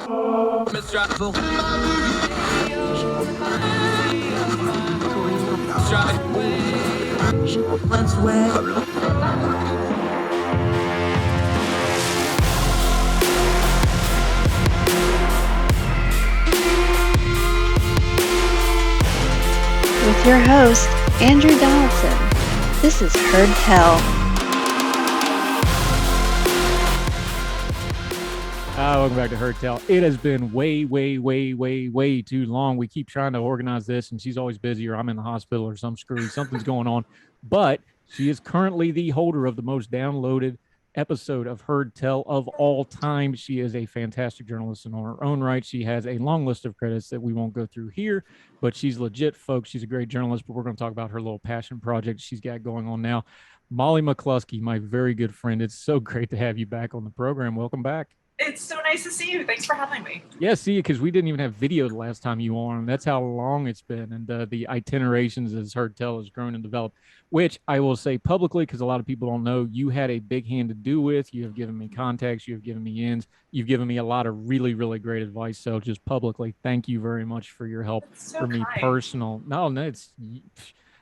With your host, Andrew Donaldson. This is Heard Tell. Welcome back to Heard Tell. It has been way too long. We keep trying to organize this, and she's always busy, or I'm in the hospital, or something's going on. But she is currently the holder of the most downloaded episode of Heard Tell of all time. She is a fantastic journalist in her own right. She has a long list of credits that we won't go through here, but she's legit, folks. She's a great journalist, but we're going to talk about her little passion project she's got going on now. Molly McCluskey, my very good friend. It's so great to have you back on the program. Welcome back. It's so nice to see you. Thanks for having me. Yeah, see, because we didn't even have video the last time you were on. That's how long it's been. And the itinerations, as Heard Tell, has grown and developed, which I will say publicly, because a lot of people don't know, you had a big hand to do with. You have given me contacts. You have given me ins. You've given me a lot of really, really great advice. So just publicly, thank you very much for your help. So for me kind. personal. No, it's...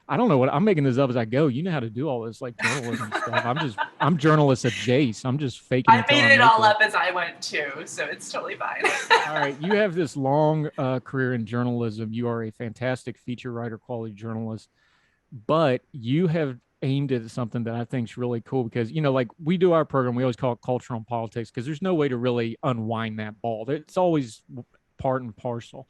I don't know what I'm making this up as I go. You know how to do all this, like journalism stuff. I'm journalist adjacent. I'm just faking. I made it all up as I went too, so it's totally fine. All right, you have this long career in journalism. You are a fantastic feature writer, quality journalist, but you have aimed at something that I think is really cool because, you know, like we do our program, we always call it culture and politics because there's no way to really unwind that ball. It's always part and parcel.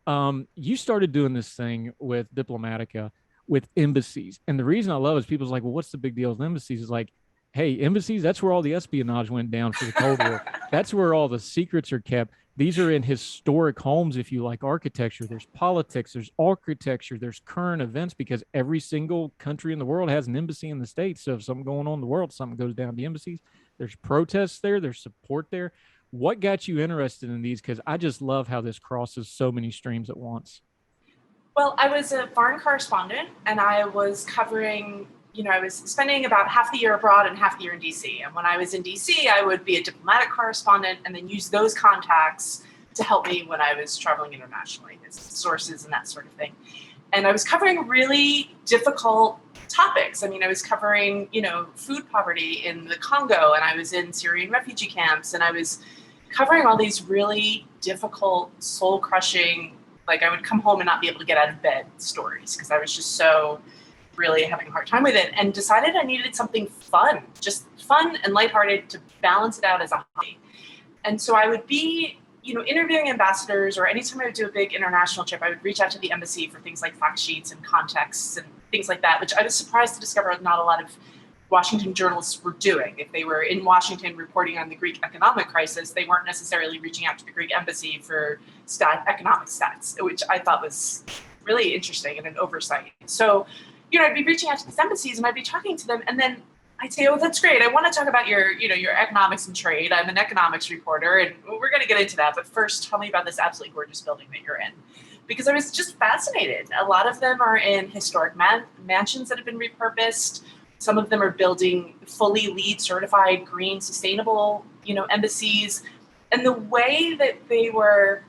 You started doing this thing with Diplomatica with embassies. And the reason I love it is people's like, well, what's the big deal with embassies? It's like, hey, embassies, that's where all the espionage went down for the Cold War. That's where all the secrets are kept. These are in historic homes, if you like architecture. There's politics, there's architecture, there's current events, because every single country in the world has an embassy in the States. So if something going on in the world, something goes down the embassies, there's protests there, there's support there. What got you interested in these? Because I just love how this crosses so many streams at once. Well, I was a foreign correspondent and I was covering, I was spending about half the year abroad and half the year in DC. And when I was in DC, I would be a diplomatic correspondent and then use those contacts to help me when I was traveling internationally, as sources and that sort of thing. And I was covering really difficult topics. I mean, I was covering, food poverty in the Congo, and I was in Syrian refugee camps, and I was covering all these really difficult, soul-crushing, like I would come home and not be able to get out of bed stories because I was just so really having a hard time with it, and decided I needed something fun, just fun and lighthearted to balance it out as a hobby. And so I would be, interviewing ambassadors, or anytime I would do a big international trip, I would reach out to the embassy for things like fact sheets and contexts and things like that, which I was surprised to discover not a lot of Washington journalists were doing. If they were in Washington reporting on the Greek economic crisis, they weren't necessarily reaching out to the Greek embassy for economic stats, which I thought was really interesting and an oversight. So, I'd be reaching out to these embassies and I'd be talking to them, and then I'd say, oh, that's great. I want to talk about your economics and trade. I'm an economics reporter, and we're going to get into that. But first, tell me about this absolutely gorgeous building that you're in. Because I was just fascinated. A lot of them are in historic mansions that have been repurposed. Some of them are building fully LEED certified, green, sustainable, embassies. And the way that they were,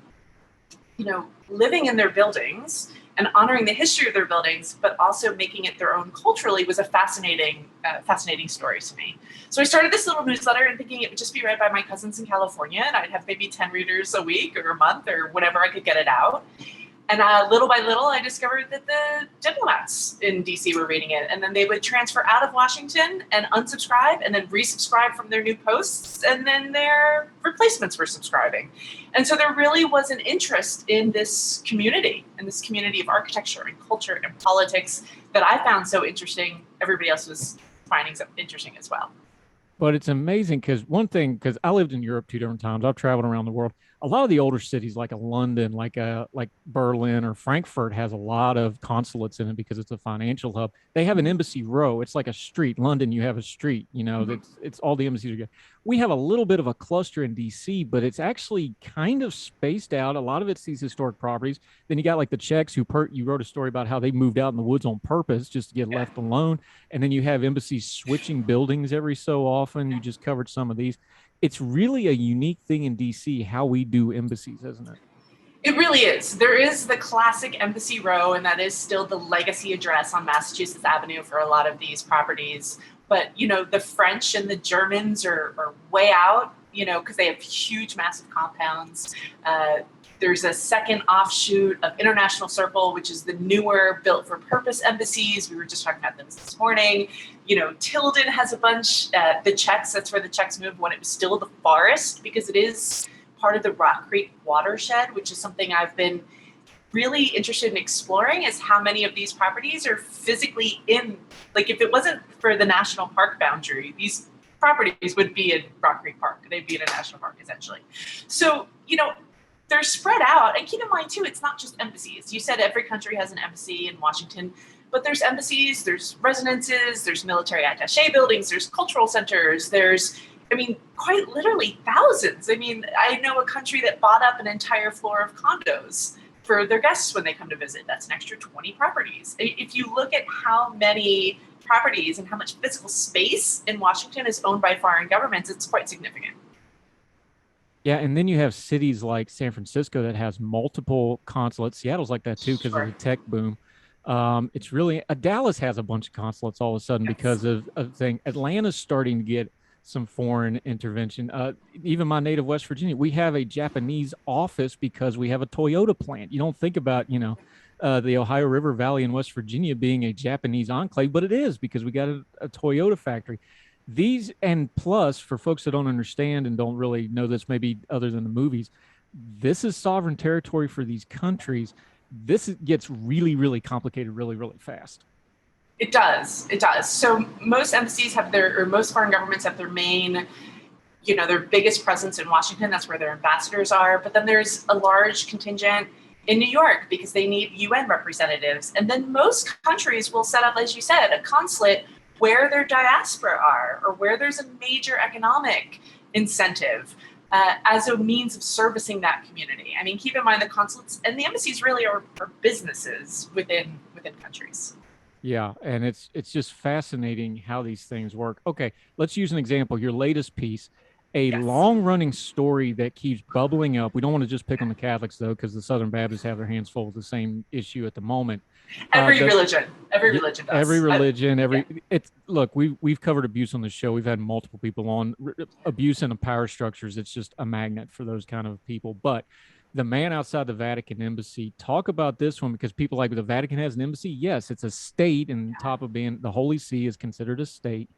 living in their buildings and honoring the history of their buildings, but also making it their own culturally, was a fascinating story to me. So I started this little newsletter and thinking it would just be read by my cousins in California, and I'd have maybe 10 readers a week or a month or whenever I could get it out. And little by little, I discovered that the diplomats in DC were reading it. And then they would transfer out of Washington and unsubscribe and then resubscribe from their new posts. And then their replacements were subscribing. And so there really was an interest in this community of architecture and culture and politics that I found so interesting. Everybody else was finding so interesting as well. But it's amazing because because I lived in Europe 2 different times. I've traveled around the world. A lot of the older cities like London, like Berlin or Frankfurt, has a lot of consulates in it because it's a financial hub. They have an embassy row. It's like a street. London, you have a street, it's all the embassies are good. we have a little bit of a cluster in DC, but it's actually kind of spaced out. A lot of it's these historic properties. Then you got like the Czechs who you wrote a story about how they moved out in the woods on purpose just to get left alone. And then you have embassies switching buildings every so often. You just covered some of these. It's really a unique thing in DC how we do embassies, isn't it? It really is. There is the classic Embassy Row, and that is still the legacy address on Massachusetts Avenue for a lot of these properties. But, the French and the Germans are way out, because they have huge, massive compounds. There's a second offshoot of International Circle, which is the newer built for purpose embassies. We were just talking about them this morning. Tilden has a bunch. The Czechs, that's where the Czechs moved when it was still the forest, because it is part of the Rock Creek watershed, which is something I've been really interested in exploring, is how many of these properties are physically in, like if it wasn't for the national park boundary, these properties would be in Rock Creek Park. They'd be in a national park essentially. So, they're spread out. And keep in mind too, it's not just embassies. You said every country has an embassy in Washington, but there's embassies, there's residences, there's military attaché buildings, there's cultural centers, there's quite literally thousands. I know a country that bought up an entire floor of condos for their guests when they come to visit. That's an extra 20 properties. If you look at how many properties and how much physical space in Washington is owned by foreign governments, it's quite significant. Yeah, and then you have cities like San Francisco that has multiple consulates. Seattle's like that too because of the tech boom. It's really Dallas has a bunch of consulates all of a sudden because of thing. Atlanta's starting to get some foreign intervention. Even my native West Virginia, we have a Japanese office because we have a Toyota plant. You don't think about, the Ohio River Valley in West Virginia being a Japanese enclave, but it is because we got a Toyota factory. These, and plus, for folks that don't understand and don't really know this, maybe other than the movies, this is sovereign territory for these countries. This gets really, really complicated really, really fast. It does. So most embassies most foreign governments have their main, their biggest presence in Washington. That's where their ambassadors are. But then there's a large contingent in New York because they need UN representatives. And then most countries will set up, as you said, a consulate where their diaspora are or where there's a major economic incentive as a means of servicing that community. Keep in mind the consulates and the embassies really are businesses within countries. Yeah, and it's just fascinating how these things work. Okay, let's use an example. Your latest piece, a long-running story that keeps bubbling up. We don't want to just pick on the Catholics, though, because the Southern Baptists have their hands full with the same issue at the moment. Every religion does. Every religion, look, we've covered abuse on the show. We've had multiple people on abuse in the power structures. It's just a magnet for those kind of people. But the man outside the Vatican Embassy, talk about this one, because people like, the Vatican has an embassy. Yes, it's a state, and top of being the Holy See is considered a state.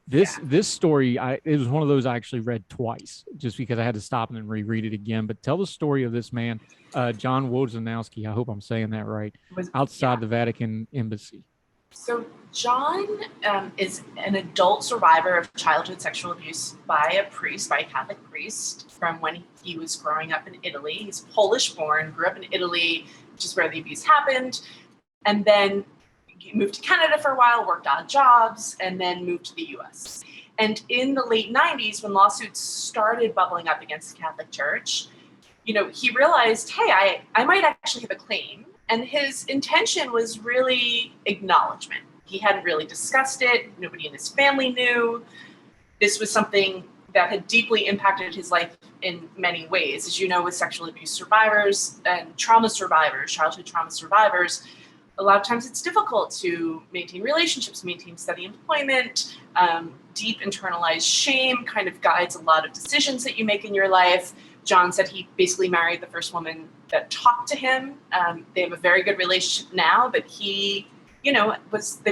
This story, it was one of those I actually read twice just because I had to stop and then reread it again. But tell the story of this man, John Wojnarowski. I hope I'm saying that right. Outside the Vatican Embassy. So John is an adult survivor of childhood sexual abuse by a Catholic priest from when he was growing up in Italy. He's Polish born, grew up in Italy, which is where the abuse happened. And then he moved to Canada for a while, worked odd jobs, and then moved to the US. And in the late 90s, when lawsuits started bubbling up against the Catholic Church, he realized, hey, I might actually have a claim. And his intention was really acknowledgement. He hadn't really discussed it. Nobody in his family knew. This was something that had deeply impacted his life in many ways. As you know, with sexual abuse survivors and trauma survivors, childhood trauma survivors, a lot of times it's difficult to maintain relationships, maintain steady employment. Deep internalized shame kind of guides a lot of decisions that you make in your life. John said he basically married the first woman that talked to him. They have a very good relationship now, but they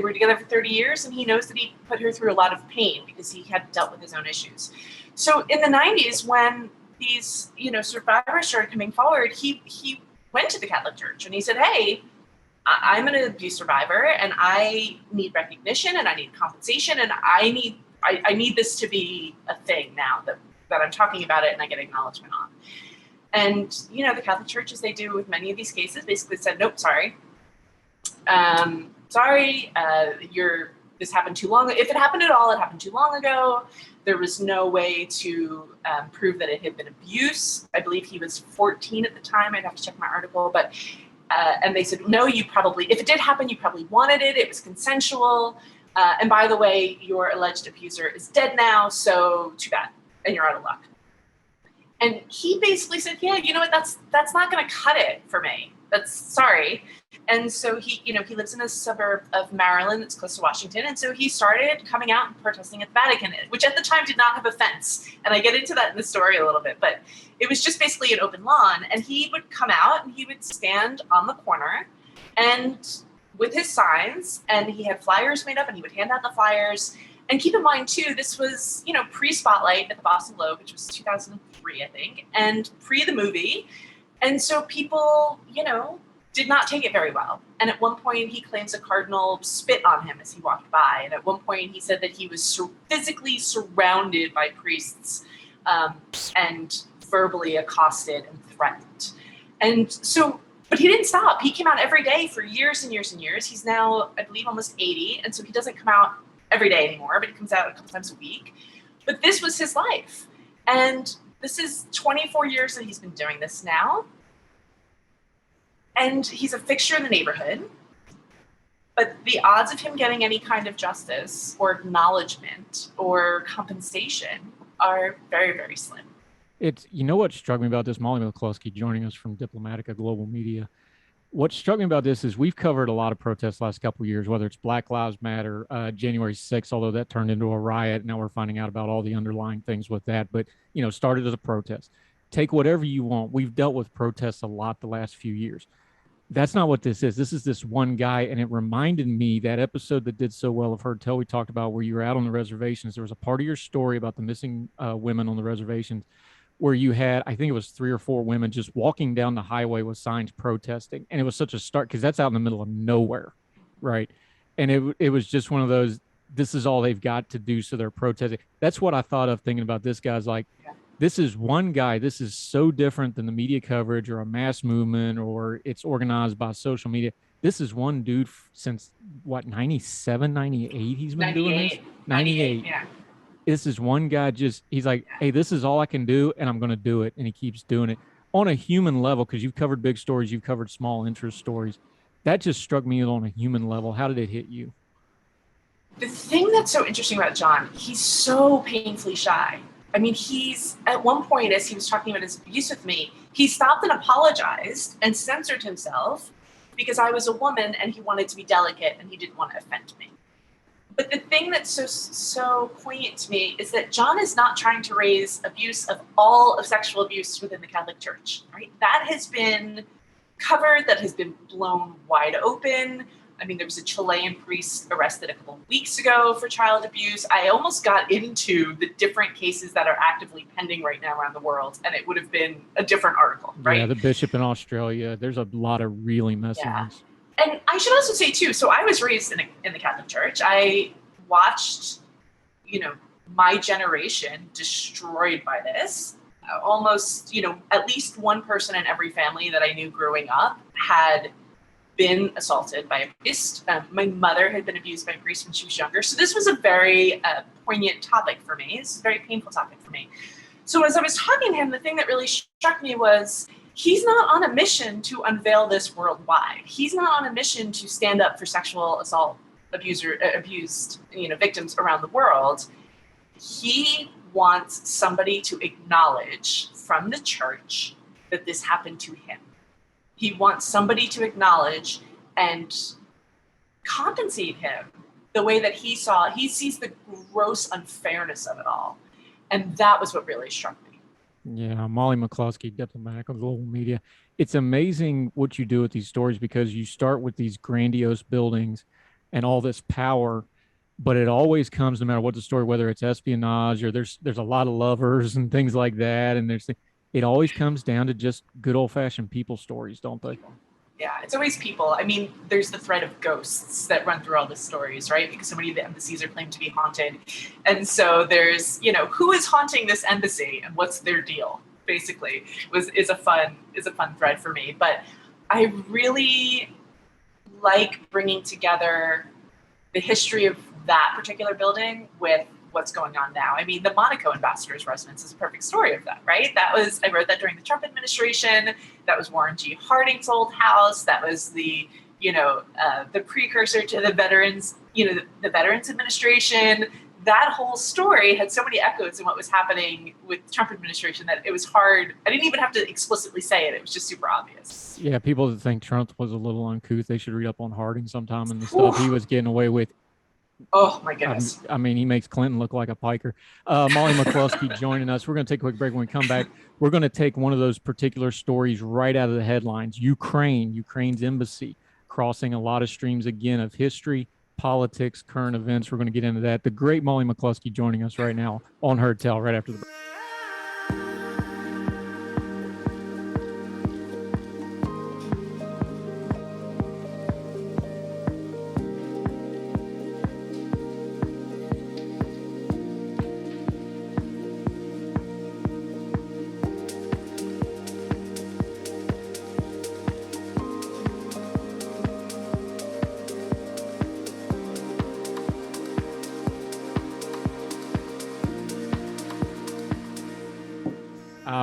were together for 30 years, and he knows that he put her through a lot of pain because he had dealt with his own issues. So in the 90s, when these, survivors started coming forward, he went to the Catholic Church and he said, hey, I'm an abuse survivor and I need recognition and I need compensation and I need this to be a thing now that I'm talking about it and I get acknowledgement on. And, the Catholic Church, as they do with many of these cases, basically said, nope, sorry. You're this happened too long. If it happened at all, it happened too long ago. There was no way to prove that it had been abuse. I believe he was 14 at the time. I'd have to check my article, but and they said, no, you probably, if it did happen, you probably wanted it. It was consensual. And by the way, your alleged abuser is dead now, so too bad, and you're out of luck. And he basically said, yeah, you know what, that's not going to cut it for me. That's sorry. And so he lives in a suburb of Maryland that's close to Washington. And so he started coming out and protesting at the Vatican, which at the time did not have a fence. And I get into that in the story a little bit, but it was just basically an open lawn. And he would come out and he would stand on the corner and with his signs, and he had flyers made up and he would hand out the flyers. And keep in mind too, this was, pre-Spotlight at the Boston Globe, which was 2003, I think, and pre the movie. And so people, did not take it very well. And at one point he claims a cardinal spit on him as he walked by. And at one point he said that he was physically surrounded by priests and verbally accosted and threatened. And so, but he didn't stop. He came out every day for years and years and years. He's now, I believe, almost 80. And so he doesn't come out every day anymore, but he comes out a couple times a week. But this was his life. And this is 24 years that he's been doing this now. And he's a fixture in the neighborhood. But the odds of him getting any kind of justice or acknowledgement or compensation are very, very slim. It's, what struck me about this, Molly McCluskey joining us from Diplomatica Global Media. What struck me about this is we've covered a lot of protests the last couple of years, whether it's Black Lives Matter, January 6th, although that turned into a riot. Now we're finding out about all the underlying things with that. But, started as a protest. Take whatever you want. We've dealt with protests a lot the last few years. That's not what this is. This is this one guy. And it reminded me that episode that did so well of Heard Tell we talked about where you were out on the reservations. There was a part of your story about the missing women on the reservations where you had, I think it was 3 or 4 women just walking down the highway with signs protesting. And it was such a start because that's out in the middle of nowhere. Right. And it was just one of those, this is all they've got to do. So they're protesting. That's what I thought of thinking about this guy's like, this is one guy. This is so different than the media coverage or a mass movement or it's organized by social media. This is one dude since what, 97, 98, he's been doing this? 98. Yeah. This is one guy he's like, hey, this is all I can do and I'm going to do it. And he keeps doing it on a human level because you've covered big stories, you've covered small interest stories. That just struck me on a human level. How did it hit you? The thing that's so interesting about John, he's so painfully shy. I mean, he's at one point, as he was talking about his abuse with me, he stopped and apologized and censored himself because I was a woman and he wanted to be delicate and he didn't want to offend me. But the thing that's so poignant to me is that John is not trying to raise abuse of all of sexual abuse within the Catholic Church, right? That has been covered, that has been blown wide open. I mean, there was a Chilean priest arrested a couple of weeks ago for child abuse. I almost got into the different cases that are actively pending right now around the world, and it would have been a different article, right? Yeah, the bishop in Australia. There's a lot of really messy ones. And I should also say, too, so I was raised in the Catholic Church. I watched, my generation destroyed by this. Almost, at least one person in every family that I knew growing up had been assaulted by a priest. My mother had been abused by a priest when she was younger. So this was a very poignant topic for me. It's a very painful topic for me. So as I was talking to him, the thing that really struck me was he's not on a mission to unveil this worldwide. He's not on a mission to stand up for sexual assault abused victims around the world. He wants somebody to acknowledge from the church that this happened to him. He wants somebody to acknowledge and compensate him the way that he sees the gross unfairness of it all. And that was what really struck me. Yeah, Molly McCluskey, Diplomatica Global Media. It's amazing what you do with these stories because you start with these grandiose buildings and all this power, but it always comes, no matter what the story, whether it's espionage or there's a lot of lovers and things like that, and it always comes down to just good old-fashioned people stories, don't they? Yeah, it's always people. I mean, there's the thread of ghosts that run through all the stories, right? Because so many of the embassies are claimed to be haunted. And so there's, who is haunting this embassy and what's their deal, basically, is a fun thread for me. But I really like bringing together the history of that particular building with what's going on now. I mean, the Monaco ambassador's residence is a perfect story of that, right? I wrote that during the Trump administration. That was Warren G. Harding's old house. That was the precursor to the veterans, the Veterans Administration. That whole story had so many echoes in what was happening with the Trump administration that it was hard. I didn't even have to explicitly say it. It was just super obvious. Yeah, people that think Trump was a little uncouth, they should read up on Harding sometime and the stuff he was getting away with. Oh my goodness. I mean, he makes Clinton look like a piker. Molly McCluskey joining us. We're going to take a quick break. When we come back, we're going to take one of those particular stories right out of the headlines. Ukraine's embassy crossing a lot of streams again of history, politics, current events. We're going to get into that. The great Molly McCluskey joining us right now on Heard Tell right after the break.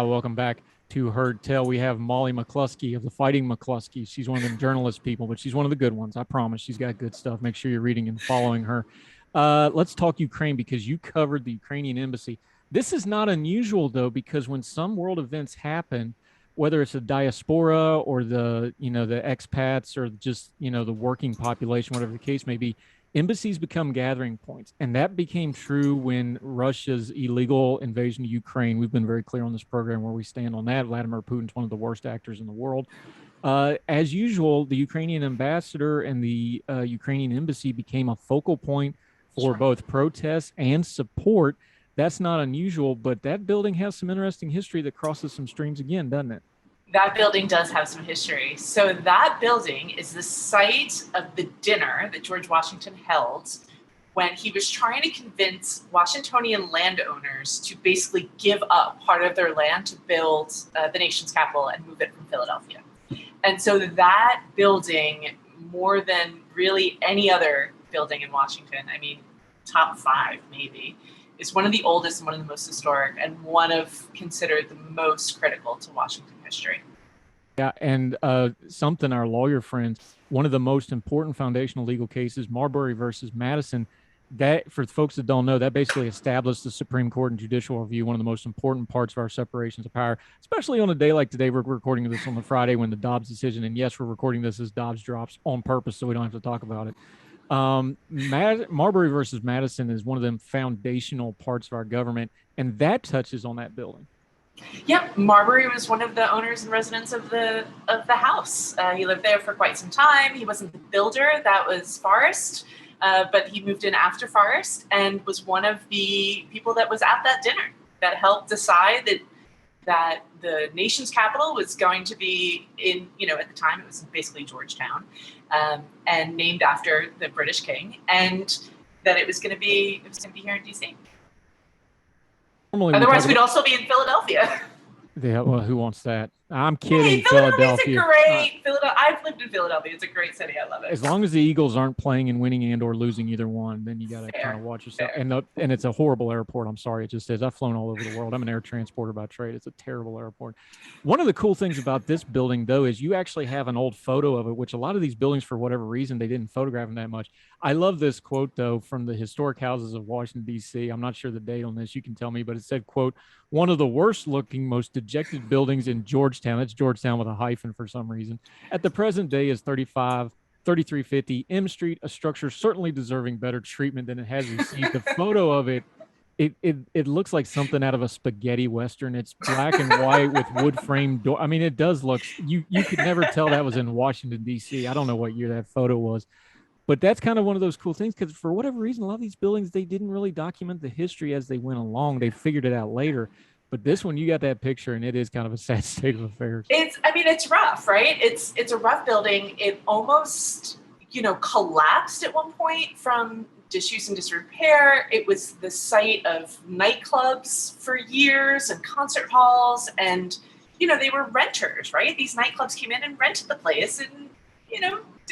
Welcome back to Heard Tell. We have Molly McCluskey of the Fighting McCluskey. She's one of them journalist people, but she's one of the good ones. I promise. She's got good stuff. Make sure you're reading and following her. Let's talk Ukraine because you covered the Ukrainian embassy. This is not unusual, though, because when some world events happen, whether it's the diaspora or the expats or just, the working population, whatever the case may be, embassies become gathering points. And that became true when Russia's illegal invasion of Ukraine. We've been very clear on this program where we stand on that. Vladimir Putin's one of the worst actors in the world. As usual, the Ukrainian ambassador and the Ukrainian embassy became a focal point for both protests and support. That's not unusual, but that building has some interesting history that crosses some streams again, doesn't it? That building does have some history. So that building is the site of the dinner that George Washington held when he was trying to convince Washingtonian landowners to basically give up part of their land to build the nation's capital and move it from Philadelphia. And so that building, more than really any other building in Washington, I mean, top 5 maybe, is one of the oldest and one of the most historic and one of considered the most critical to Washington history. Yeah, and something our lawyer friends, one of the most important foundational legal cases, Marbury versus Madison, that for folks that don't know, that basically established the Supreme Court and judicial review, one of the most important parts of our separations of power, especially on a day like today. We're recording this on the Friday when the Dobbs decision, and yes, we're recording this as Dobbs drops on purpose so we don't have to talk about it. Marbury versus Madison is one of them foundational parts of our government, and that touches on that building. Yep, Marbury was one of the owners and residents of the house. He lived there for quite some time. He wasn't the builder, that was Forrest, but he moved in after Forrest and was one of the people that was at that dinner that helped decide that the nation's capital was going to be in, at the time it was basically Georgetown, and named after the British king, and that it was going to be here in DC. Otherwise, we'd also be in Philadelphia. Yeah, well, who wants that? I'm kidding. Hey, Philadelphia's a great. I've lived in Philadelphia. It's a great city. I love it. As long as the Eagles aren't playing and winning and or losing either one, then you got to kind of watch yourself. And it's a horrible airport. I'm sorry, it just is. I've flown all over the world. I'm an air transporter by trade. It's a terrible airport. One of the cool things about this building, though, is you actually have an old photo of it, which a lot of these buildings, for whatever reason, they didn't photograph them that much. I love this quote, though, from the Historic Houses of Washington, D.C. I'm not sure the date on this. You can tell me, but it said, quote, "One of the worst looking, most dejected buildings in Georgetown," that's Georgetown with a hyphen for some reason, "at the present day is 3350 M Street, a structure certainly deserving better treatment than it has received." The photo of it looks like something out of a spaghetti Western. It's black and white with wood frame door. I mean, it does look, you could never tell that was in Washington, D.C. I don't know what year that photo was. But that's kind of one of those cool things because for whatever reason, a lot of these buildings, they didn't really document the history as they went along. They figured it out later. But this one, you got that picture, and it is kind of a sad state of affairs. It's rough, right? It's a rough building. It almost, collapsed at one point from disuse and disrepair. It was the site of nightclubs for years and concert halls. And, they were renters, right? These nightclubs came in and rented the place and,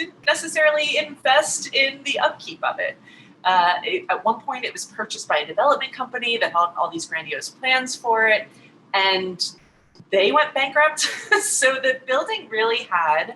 didn't necessarily invest in the upkeep of it. At one point, it was purchased by a development company that had all these grandiose plans for it, and they went bankrupt. So the building really had,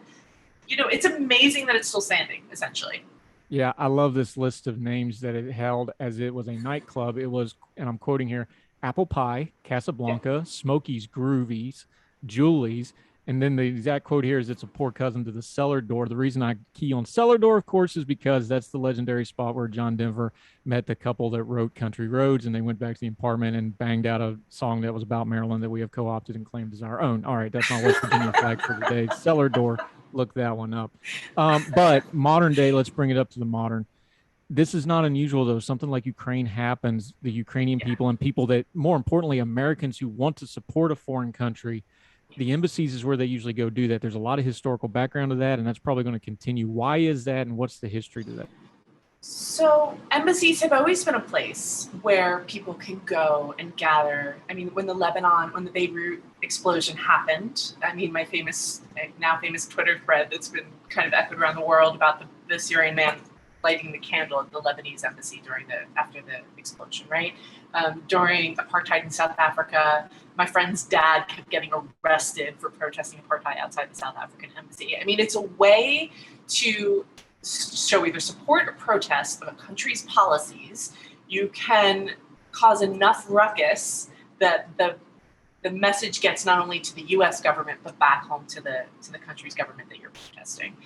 it's amazing that it's still standing, essentially. Yeah, I love this list of names that it held as it was a nightclub. It was, and I'm quoting here, Apple Pie, Casablanca, Smokey's Groovies, Julie's, and then the exact quote here is it's a poor cousin to the Cellar Door. The reason I key on Cellar Door, of course, is because that's the legendary spot where John Denver met the couple that wrote Country Roads, and they went back to the apartment and banged out a song that was about Maryland that we have co-opted and claimed as our own. All right, that's my West Virginia flag for today. Cellar Door, look that one up. But modern day, let's bring it up to the modern. This is not unusual, though. Something like Ukraine happens, the Ukrainian people and people that, more importantly, Americans who want to support a foreign country, the embassies is where they usually go do that. There's a lot of historical background to that, and that's probably going to continue. Why is that, and what's the history to that? So embassies have always been a place where people can go and gather. I mean, when the Beirut explosion happened, I mean, my now famous Twitter thread that's been kind of echoed around the world about the Syrian man lighting the candle at the Lebanese embassy after the explosion, right? During apartheid in South Africa, my friend's dad kept getting arrested for protesting apartheid outside the South African embassy. I mean, it's a way to show either support or protest of a country's policies. You can cause enough ruckus that the message gets not only to the U.S. government but back home to the country's government that you're protesting.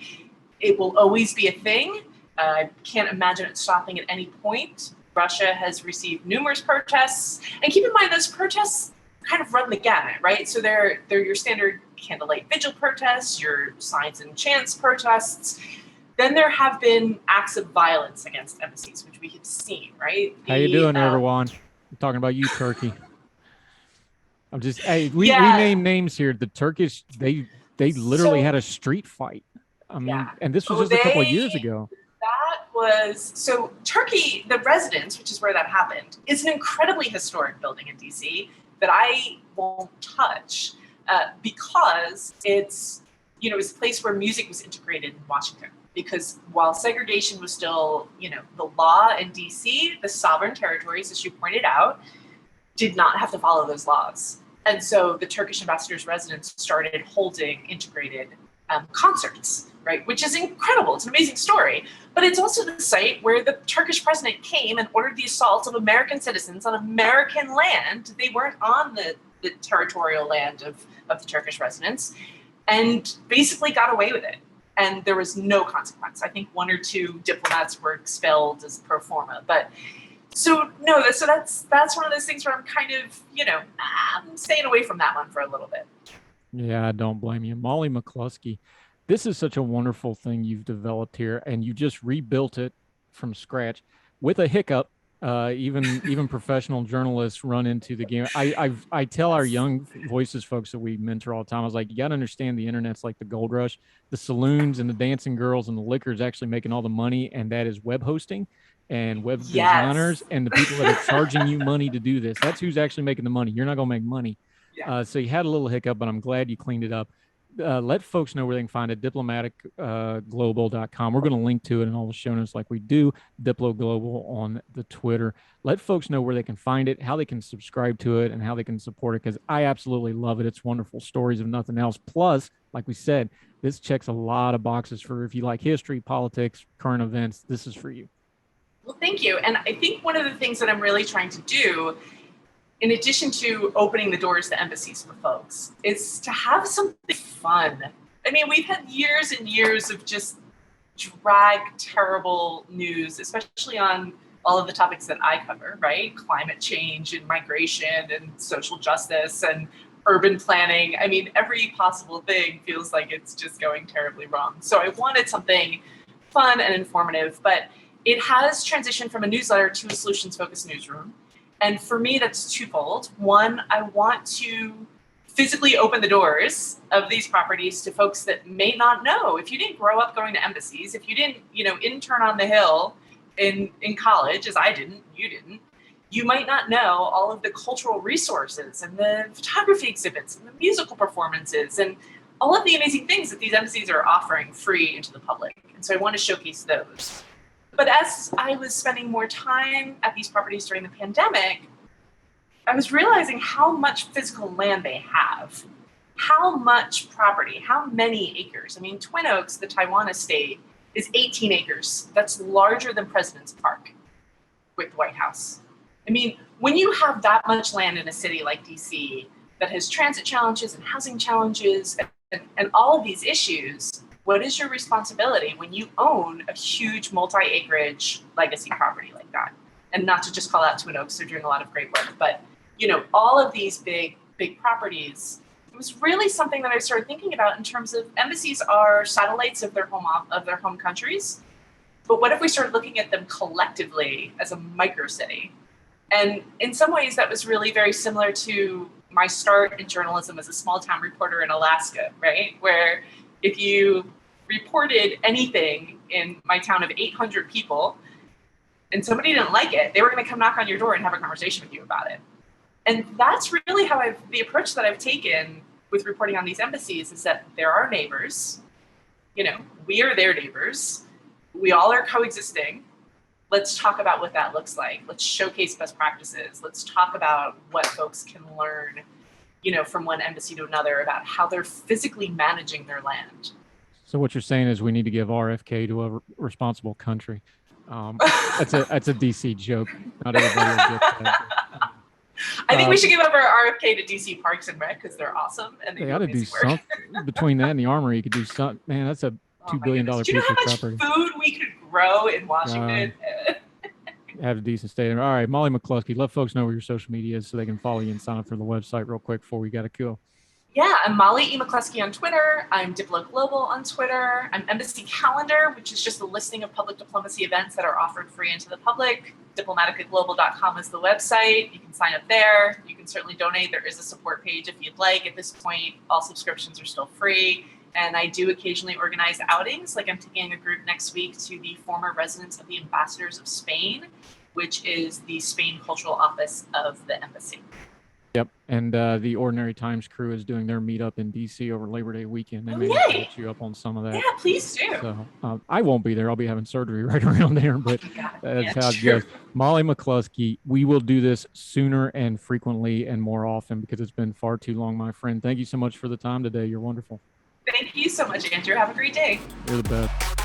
It will always be a thing. I can't imagine it stopping at any point. Russia has received numerous protests, and keep in mind those protests kind of run the gamut, right? So they're your standard candlelight vigil protests, your signs and chants protests. Then there have been acts of violence against embassies, which we have seen, right? How you doing, Erdogan? I'm talking about you, Turkey. We name names here. The Turkish, they literally had a street fight. I mean, and this was just a couple of years ago. So Turkey, the Residence, which is where that happened, is an incredibly historic building in DC that I won't touch because it's a place where music was integrated in Washington. Because while segregation was still, the law in DC, the sovereign territories, as you pointed out, did not have to follow those laws. And so the Turkish ambassador's residence started holding integrated concerts, right? Which is incredible. It's an amazing story. But it's also the site where the Turkish president came and ordered the assault of American citizens on American land. They weren't on the territorial land of the Turkish residents, and basically got away with it. And there was no consequence. I think one or two diplomats were expelled as pro forma. But that's one of those things where I'm kind of, I'm staying away from that one for a little bit. Yeah, I don't blame you. Molly McCluskey, this is such a wonderful thing you've developed here, and you just rebuilt it from scratch with a hiccup. Even professional journalists run into the game. I tell our young voices folks that we mentor all the time, I was like, you got to understand the internet's like the gold rush. The saloons and the dancing girls and the liquor is actually making all the money, and that is web hosting and web designers and the people that are charging you money to do this. That's who's actually making the money. You're not going to make money. Yeah. So you had a little hiccup, but I'm glad you cleaned it up. Let folks know where they can find it, diplomaticglobal.com. We're going to link to it in all the show notes like we do, Diplo Global on the Twitter. Let folks know where they can find it, how they can subscribe to it, and how they can support it, because I absolutely love it. It's wonderful stories, if nothing else. Plus, like we said, this checks a lot of boxes for if you like history, politics, current events. This is for you. Well, thank you. And I think one of the things that I'm really trying to do, in addition to opening the doors to embassies for folks, is to have something fun. I mean, we've had years and years of just drag terrible news, especially on all of the topics that I cover, right? Climate change and migration and social justice and urban planning. I mean, every possible thing feels like it's just going terribly wrong. So I wanted something fun and informative, but it has transitioned from a newsletter to a solutions-focused newsroom. And for me, that's twofold. One, I want to physically open the doors of these properties to folks that may not know. If you didn't grow up going to embassies, if you didn't, intern on the Hill in college, as I didn't, you didn't, you might not know all of the cultural resources and the photography exhibits and the musical performances and all of the amazing things that these embassies are offering free into the public. And so I want to showcase those. But as I was spending more time at these properties during the pandemic, I was realizing how much physical land they have, how much property, how many acres. I mean, Twin Oaks, the Taiwan estate, is 18 acres. That's larger than President's Park with the White House. I mean, when you have that much land in a city like DC that has transit challenges and housing challenges and all of these issues, what is your responsibility when you own a huge multi-acreage legacy property like that? And not to just call out Twin Oaks, they're doing a lot of great work, but all of these big properties, it was really something that I started thinking about in terms of embassies are satellites of their home countries. But what if we started looking at them collectively as a micro city? And in some ways, that was really very similar to my start in journalism as a small town reporter in Alaska, right? Where if you reported anything in my town of 800 people and somebody didn't like it, they were going to come knock on your door and have a conversation with you about it. And that's really how the approach that I've taken with reporting on these embassies is that they're our neighbors. We are their neighbors. We all are coexisting. Let's talk about what that looks like. Let's showcase best practices. Let's talk about what folks can learn, from one embassy to another about how they're physically managing their land. So what you're saying is we need to give RFK to a responsible country. That's a DC joke. Not everybody will get that. I think we should give over RFK to DC Parks and Rec because they're awesome. And they ought to do something between that and the Armory. You could do something. Man, that's a $2 billion piece of property. Do you know how much food we could grow in Washington? Have a decent stadium. All right, Molly McCluskey, let folks know where your social media is so they can follow you and sign up for the website real quick before we got to go. Yeah, I'm Molly E. McCluskey on Twitter. I'm Diplo Global on Twitter. I'm Embassy Calendar, which is just a listing of public diplomacy events that are offered free into the public. Diplomaticaglobal.com is the website. You can sign up there. You can certainly donate. There is a support page if you'd like. At this point, all subscriptions are still free. And I do occasionally organize outings. Like I'm taking a group next week to the former residence of the Ambassadors of Spain, which is the Spain Cultural Office of the Embassy. Yep, and the Ordinary Times crew is doing their meetup in DC over Labor Day weekend. They may get you up on some of that. Yeah, please do. So I won't be there. I'll be having surgery right around there, but that's how it goes. Molly McCluskey, we will do this sooner and frequently and more often because it's been far too long, my friend. Thank you so much for the time today. You're wonderful. Thank you so much, Andrew. Have a great day. You're the best.